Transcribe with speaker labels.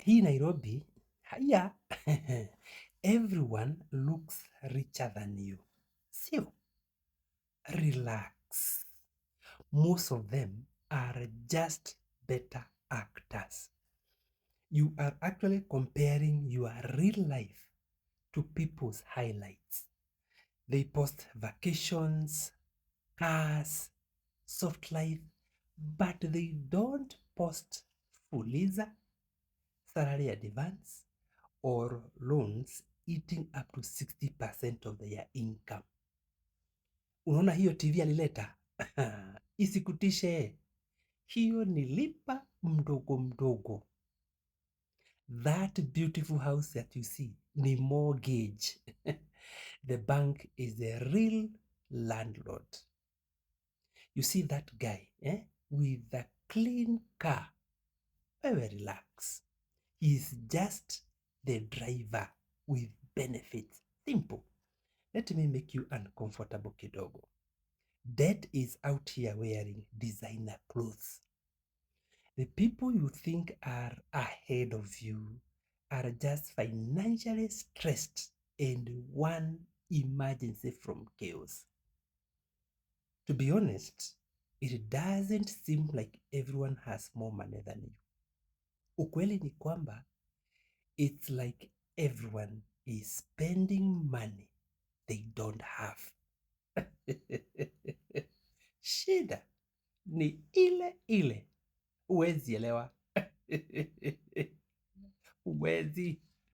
Speaker 1: Hii Nairobi, haya everyone looks richer than you. Sio? Relax. Most of them are just better actors. You are actually comparing your real life to people's highlights. They post vacations, cars, soft life, but they don't post Fuliza, salary advance, or loans eating up to 60% of their income. Unaona hiyo TV alileta? Isikutishe. Hiyo ni lipa mdogo mdogo. That beautiful house that you see ni mortgage. The bank is the real landlord. You see that guy with a clean car. Very relax. He's just the driver with benefits. Simple. Let me make you uncomfortable kidogo. Debt is out here wearing designer clothes. The people you think are ahead of you are just financially stressed and one emergency from chaos. To be honest, it doesn't seem like everyone has more money than you. Ukweli ni kwamba it's like everyone is spending money they don't have. Shida ni ile ile. Huwezi elewa. Huwezi.